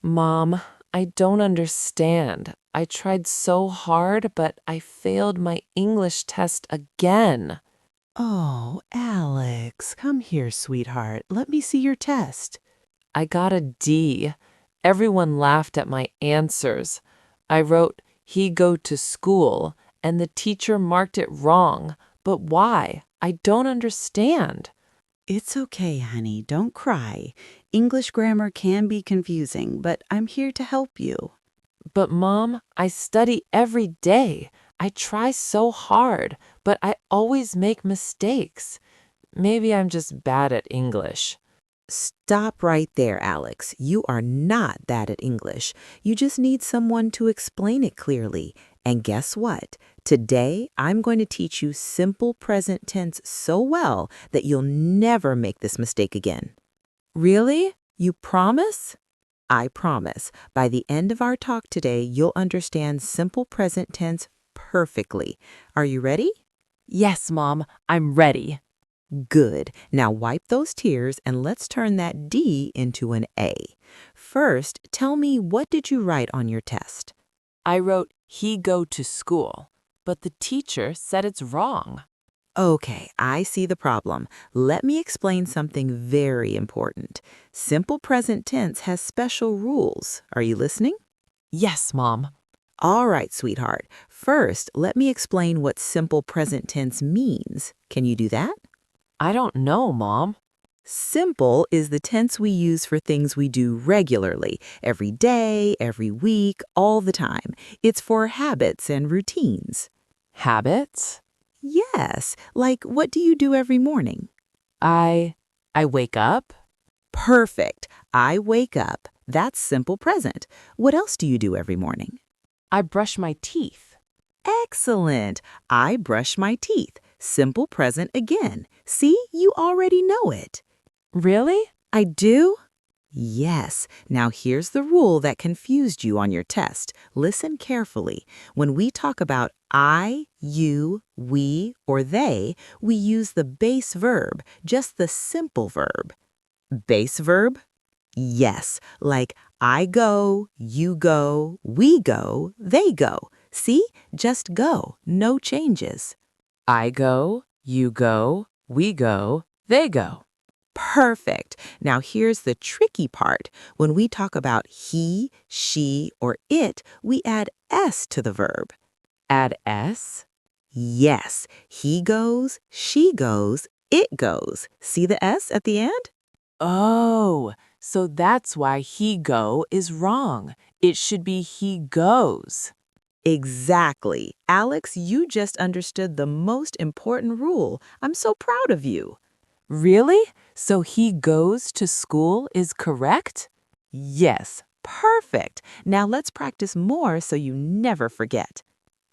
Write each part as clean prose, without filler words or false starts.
Mom, I don't understand. I tried so hard, but I failed my English test again. Oh, Alex, come here, sweetheart. Let me see your test. I got a D. Everyone laughed at my answers. I wrote, he go to school, and the teacher marked it wrong. But why? I don't understand. It's okay, honey. Don't cry. English grammar can be confusing, but I'm here to help you. But Mom, I study every day. I try so hard, but I always make mistakes. Maybe I'm just bad at English. Stop right there, Alex. You are not bad at English. You just need someone to explain it clearly. And guess what? Today, I'm going to teach you simple present tense so well that you'll never make this mistake again. Really? You promise? I promise, by the end of our talk today, you'll understand simple present tense perfectly. Are you ready? Yes, Mom, I'm ready. Good. Now wipe those tears and let's turn that D into an A. First, tell me, what did you write on your test? I wrote, he go to school, but the teacher said it's wrong. Okay, I see the problem. Let me explain something very important. Simple present tense has special rules. Are you listening? Yes, Mom. All right, sweetheart. First, let me explain what simple present tense means. Can you do that? I don't know, Mom. Simple is the tense we use for things we do regularly, every day, every week, all the time. It's for habits and routines. Habits? Yes, like what do you do every morning? I I wake up. Perfect. I wake up. That's simple present. What else do you do every morning? I brush my teeth. Excellent. I brush my teeth. Simple present again. See, you already know it. Really? I do? Yes. Now here's the rule that confused you on your test. Listen carefully. When we talk about I, you, we, or they, we use the base verb, just the simple verb. Base verb? Yes, like I go, you go, we go, they go. See? Just go. No changes. I go, you go, we go, they go. Perfect. Now here's the tricky part. When we talk about he, she, or it, we add s to the verb. Add S? Yes, he goes, she goes, it goes. See the s at the end? Oh, so that's why he go is wrong. It should be he goes. Exactly. Alex, you just understood the most important rule. I'm so proud of you. Really? So he goes to school is correct? Yes, perfect. Now let's practice more so you never forget.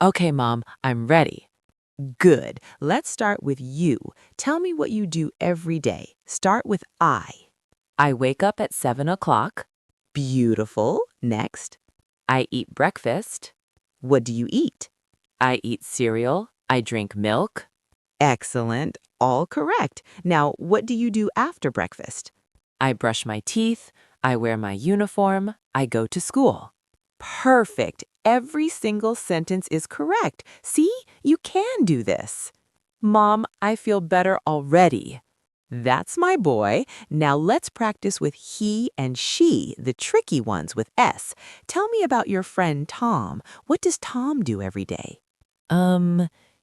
Okay, Mom, I'm ready. Good. Let's start with you. Tell me what you do every day. Start with I. I wake up at 7 o'clock. Beautiful. Next. I eat breakfast. What do you eat? I eat cereal. I drink milk. Excellent. All correct. Now, what do you do after breakfast? I brush my teeth. I wear my uniform. I go to school. Perfect. Every single sentence is correct. See, you can do this. Mom, I feel better already. That's my boy. Now let's practice with he and she, the tricky ones with S. Tell me about your friend Tom. What does Tom do every day?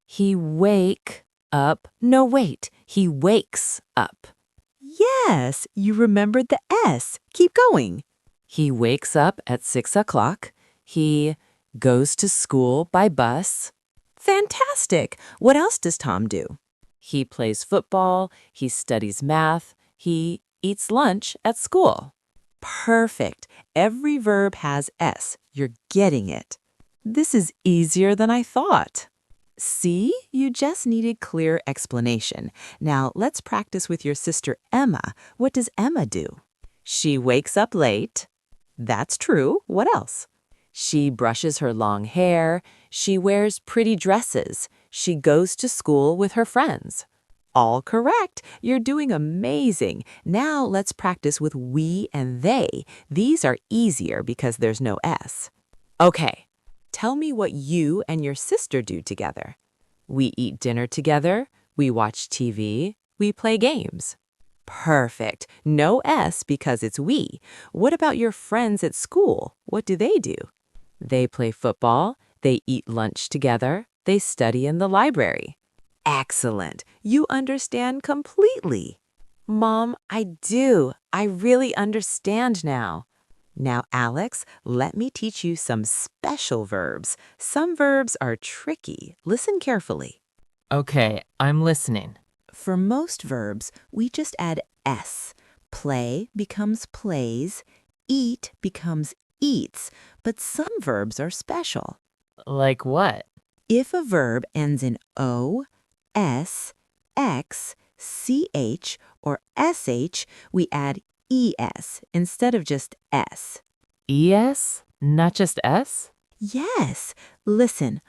He wake up. No, wait. He wakes up. Yes, you remembered the S. Keep going. He wakes up at 6 o'clock. He goes to school by bus. Fantastic. What else does Tom do? He plays football. He studies math. He eats lunch at school. Perfect. Every verb has S. You're getting it. This is easier than I thought. See, you just needed clear explanation. Now let's practice with your sister Emma. What does Emma do? She wakes up late. That's true. What else? She brushes her long hair. She wears pretty dresses. She goes to school with her friends. All correct. You're doing amazing. Now let's practice with we and they. These are easier because there's no S. Okay, tell me what you and your sister do together. We eat dinner together, we watch TV, we play games. Perfect. No S because it's we. What about your friends at school? What do they do? They play football, they eat lunch together, they study in the library. Excellent. You understand completely. Mom, I do. I really understand now. Now, Alex, let me teach you some special verbs. Some verbs are tricky. Listen carefully. Okay, I'm listening. For most verbs, we just add S. Play becomes plays, eat becomes eats, but some verbs are special. Like what? If a verb ends in O, S, X, CH, or SH, we add ES instead of just S. ES? Not just S? Yes, listen,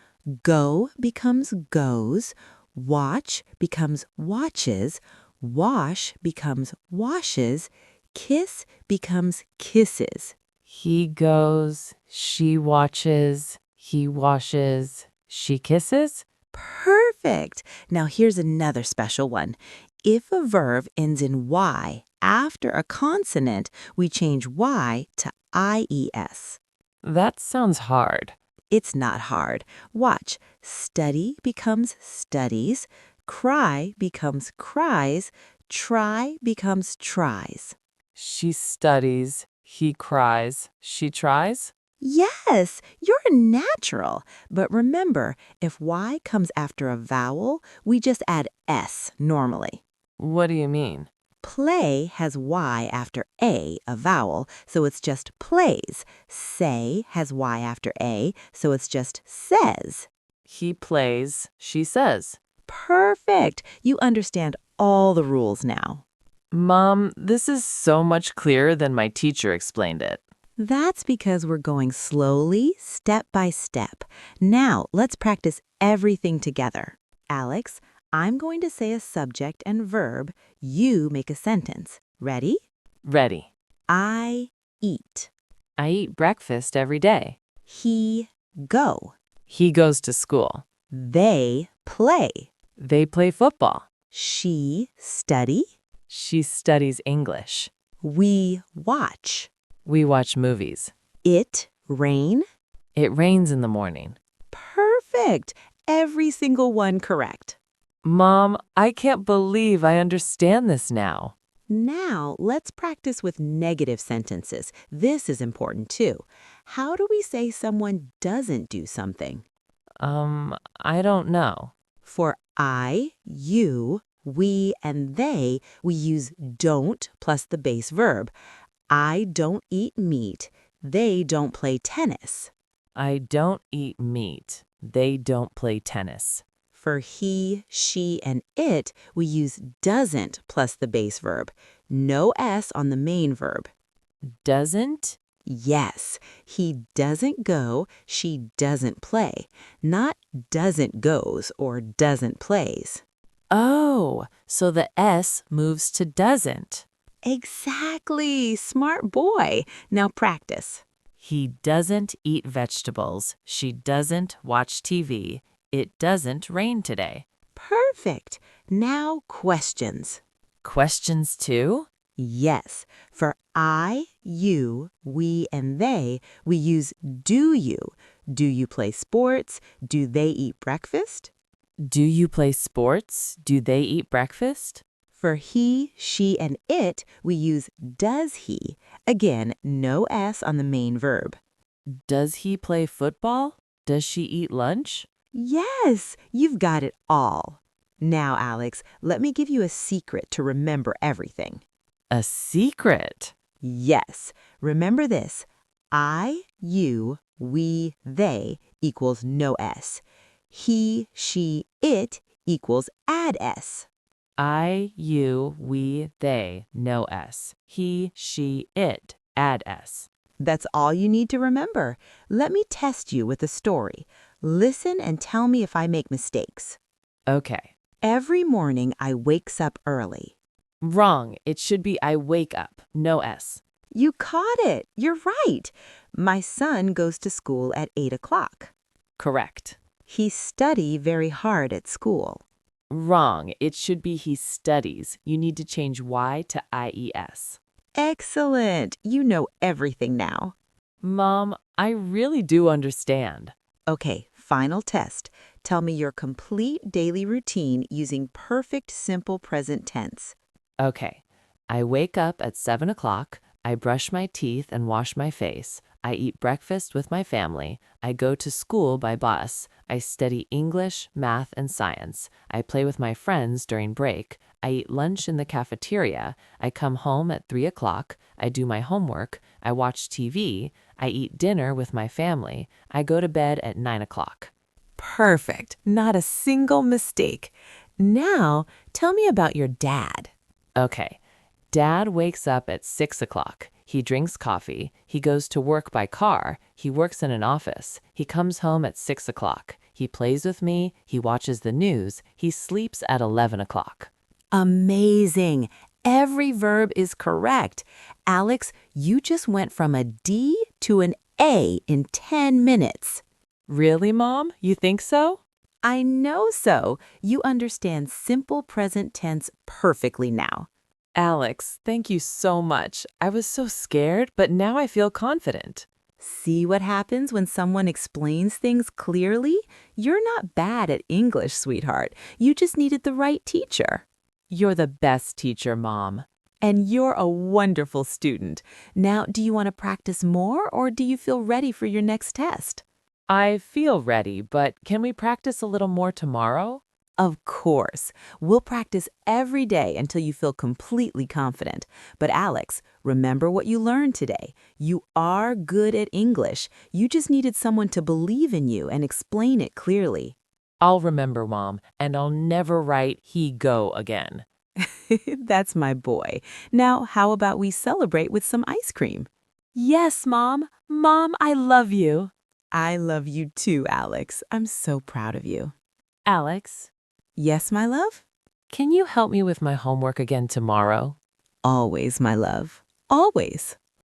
go becomes goes, watch becomes watches, wash becomes washes, kiss becomes kisses. He goes, she watches, he washes, she kisses? Perfect. Now here's another special one. If a verb ends in Y after a consonant, we change Y to IES. That sounds hard. It's not hard. Watch. Study becomes studies, cry becomes cries, try becomes tries. She studies, he cries, she tries? Yes, you're a natural. But remember, if Y comes after a vowel, we just add S normally. What do you mean? Play has Y after a vowel, so it's just plays. Say has Y after a, so it's just says. He plays, she says. Perfect. You understand all the rules now. Mom, this is so much clearer than my teacher explained it. That's because we're going slowly, step by step. Now, let's practice everything together. Alex, I'm going to say a subject and verb. You make a sentence. Ready? Ready. I eat. I eat breakfast every day. He go. He goes to school. They play. They play football. She study. She studies English. We watch. We watch movies. It rain. It rains in the morning. Perfect. Every single one correct. Mom, I can't believe I understand this now. Now, let's practice with negative sentences. This is important too. How do we say someone doesn't do something? I don't know. For I, you, we, and they, we use don't plus the base verb. I don't eat meat. They don't play tennis. I don't eat meat. They don't play tennis. For he, she, and it, we use doesn't plus the base verb. No S on the main verb. Doesn't? Yes, he doesn't go, she doesn't play. Not doesn't goes or doesn't plays. Oh, so the S moves to doesn't. Exactly, smart boy. Now practice. He doesn't eat vegetables. She doesn't watch TV. It doesn't rain today. Perfect. Now questions. Questions too? Yes, for I, you, we, and they, we use do you. Do you play sports? Do they eat breakfast? Do you play sports? Do they eat breakfast? For he, she, and it, we use does he. Again, no S on the main verb. Does he play football? Does she eat lunch? Yes, you've got it all. Now, Alex, let me give you a secret to remember everything. A secret? Yes, remember this. I, you, we, they equals no S. He, she, it equals add S. I, you, we, they, no S. He, she, it, add S. That's all you need to remember. Let me test you with a story. Listen and tell me if I make mistakes. Okay. Every morning I wakes up early. Wrong. It should be I wake up. No S. You caught it. You're right. My son goes to school at 8 o'clock. Correct. He study very hard at school. Wrong. It should be he studies. You need to change Y to IES. Excellent. You know everything now. Mom, I really do understand. Okay, final test. Tell me your complete daily routine using perfect simple present tense. Okay. I wake up at 7 o'clock. I brush my teeth and wash my face. I eat breakfast with my family. I go to school by bus. I study English, math, and science. I play with my friends during break. I eat lunch in the cafeteria. I come home at 3 o'clock. I do my homework. I watch TV. I eat dinner with my family. I go to bed at 9 o'clock. Perfect. Not a single mistake. Now, tell me about your dad. Okay. Dad wakes up at 6 o'clock. He drinks coffee. He goes to work by car. He works in an office. He comes home at 6 o'clock. He plays with me. He watches the news. He sleeps at 11 o'clock. Amazing. Every verb is correct. Alex, you just went from a D to an A in 10 minutes. Really, Mom? You think so? I know so. You understand simple present tense perfectly now. Alex, thank you so much. I was so scared, but now I feel confident. See what happens when someone explains things clearly? You're not bad at English, sweetheart. You just needed the right teacher. You're the best teacher, Mom. And you're a wonderful student. Now, do you want to practice more or do you feel ready for your next test? I feel ready, but can we practice a little more tomorrow? Of course. We'll practice every day until you feel completely confident. But Alex, remember what you learned today. You are good at English. You just needed someone to believe in you and explain it clearly. I'll remember, Mom, and I'll never write he go again. That's my boy. Now, how about we celebrate with some ice cream? Yes, Mom. Mom, I love you. I love you too, Alex. I'm so proud of you. Alex, Yes, my love? can you help me with my homework again tomorrow? Always, my love. Always.